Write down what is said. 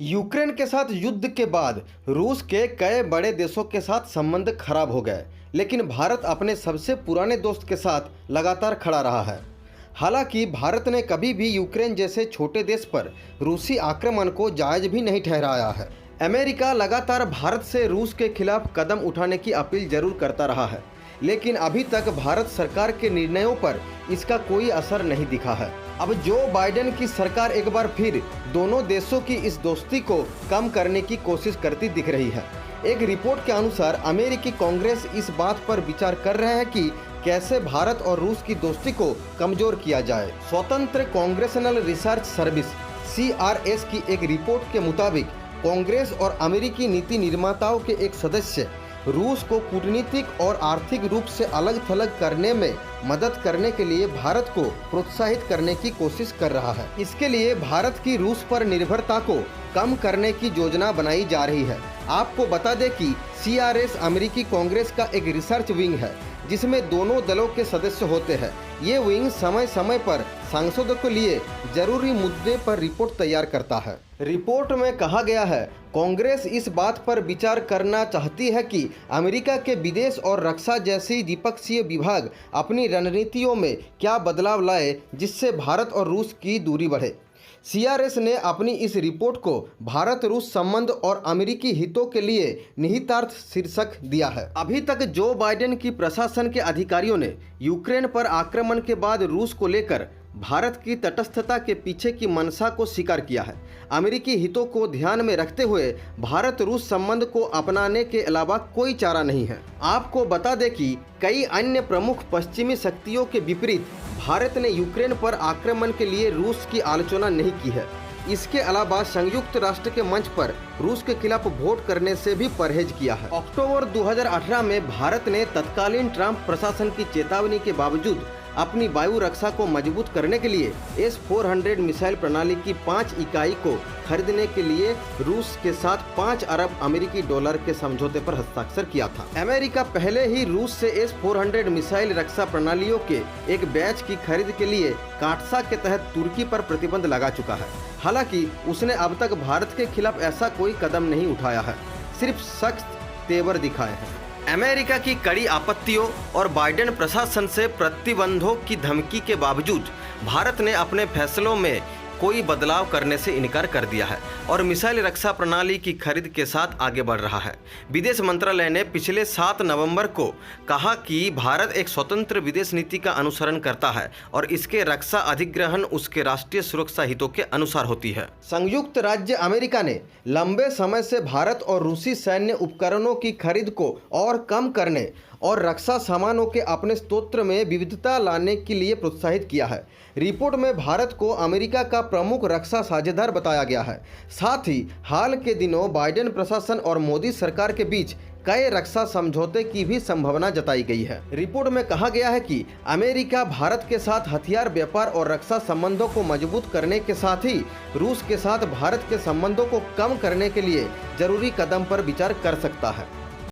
Ukraine के साथ युद्ध के बाद रूस के कई बड़े देशों के साथ संबंध खराब हो गए, लेकिन भारत अपने सबसे पुराने दोस्त के साथ लगातार खड़ा रहा है। हालांकि भारत ने कभी भी यूक्रेन जैसे छोटे देश पर रूसी आक्रमण को जायज़ भी नहीं ठहराया है। अमेरिका लगातार भारत से रूस के खिलाफ कदम उठाने की अपील जरूर करता रहा है, लेकिन अभी तक भारत सरकार के निर्णयों पर इसका कोई असर नहीं दिखा है। अब जो बाइडेन की सरकार एक बार फिर दोनों देशों की इस दोस्ती को कम करने की कोशिश करती दिख रही है। एक रिपोर्ट के अनुसार अमेरिकी कांग्रेस इस बात पर विचार कर रहे हैं कि कैसे भारत और रूस की दोस्ती को कमजोर किया जाए। स्वतंत्र कांग्रेशनल रिसर्च सर्विस (CRS) की एक रिपोर्ट के मुताबिक कांग्रेस और अमेरिकी नीति निर्माताओं के एक सदस्य रूस को कूटनीतिक और आर्थिक रूप से अलग थलग करने में मदद करने के लिए भारत को प्रोत्साहित करने की कोशिश कर रहा है। इसके लिए भारत की रूस पर निर्भरता को कम करने की योजना बनाई जा रही है। आपको बता दें कि CRS अमेरिकी कांग्रेस का एक रिसर्च विंग है, जिसमें दोनों दलों के सदस्य होते हैं। ये विंग समय समय पर सांसदों के लिए जरूरी मुद्दे पर रिपोर्ट तैयार करता है। रिपोर्ट में कहा गया है, कांग्रेस इस बात पर विचार करना चाहती है कि अमेरिका के विदेश और रक्षा जैसी द्विपक्षीय विभाग अपनी रणनीतियों में क्या बदलाव लाए, जिससे भारत और रूस की दूरी बढ़े। CRS ने अपनी इस रिपोर्ट को भारत रूस संबंध और अमेरिकी हितों के लिए निहितार्थ शीर्षक दिया है। अभी तक जो बाइडेन की प्रशासन के अधिकारियों ने यूक्रेन पर आक्रमण के बाद रूस को लेकर भारत की तटस्थता के पीछे की मंशा को स्वीकार किया है। अमेरिकी हितों को ध्यान में रखते हुए भारत रूस संबंध को अपनाने के अलावा कोई चारा नहीं है। आपको बता दें कि कई अन्य प्रमुख पश्चिमी शक्तियों के विपरीत भारत ने यूक्रेन पर आक्रमण के लिए रूस की आलोचना नहीं की है। इसके अलावा संयुक्त राष्ट्र के मंच पर रूस के खिलाफ वोट करने से भी परहेज किया है। अक्टूबर 2018 में भारत ने तत्कालीन ट्रंप प्रशासन की चेतावनी के बावजूद अपनी वायु रक्षा को मजबूत करने के लिए S-400 मिसाइल प्रणाली की 5 इकाई को खरीदने के लिए रूस के साथ $5 अरब अमेरिकी डॉलर के समझौते पर हस्ताक्षर किया था। अमेरिका पहले ही रूस से S-400 मिसाइल रक्षा प्रणालियों के एक बैच की खरीद के लिए काटसा के तहत तुर्की पर प्रतिबंध लगा चुका है। हालांकि उसने अब तक भारत के खिलाफ ऐसा कोई कदम नहीं उठाया है, सिर्फ सख्त तेवर दिखाए हैं। अमेरिका की कड़ी आपत्तियों और बाइडेन प्रशासन से प्रतिबंधों की धमकी के बावजूद भारत ने अपने फैसलों में कोई बदलाव करने से इनकार कर दिया है और मिसाइल रक्षा प्रणाली की खरीद के साथ आगे बढ़ रहा है। विदेश मंत्रालय ने पिछले 7 नवंबर को कहा कि भारत एक स्वतंत्र विदेश नीति का अनुसरण करता है और इसके रक्षा अधिग्रहण उसके राष्ट्रीय सुरक्षा हितों के अनुसार होती है। संयुक्त राज्य अमेरिका ने लंबे समय से भारत और रूसी सैन्य उपकरणों की खरीद को और कम करने और रक्षा सामानों के अपने स्रोत में विविधता लाने के लिए प्रोत्साहित किया है। रिपोर्ट में भारत को अमेरिका का प्रमुख रक्षा साझेदार बताया गया है। साथ ही हाल के दिनों बाइडेन प्रशासन और मोदी सरकार के बीच कई रक्षा समझौते की भी संभावना जताई गई है। रिपोर्ट में कहा गया है कि अमेरिका भारत के साथ हथियार व्यापार और रक्षा संबंधों को मजबूत करने के साथ ही रूस के साथ भारत के संबंधों को कम करने के लिए जरूरी कदम पर विचार कर सकता है।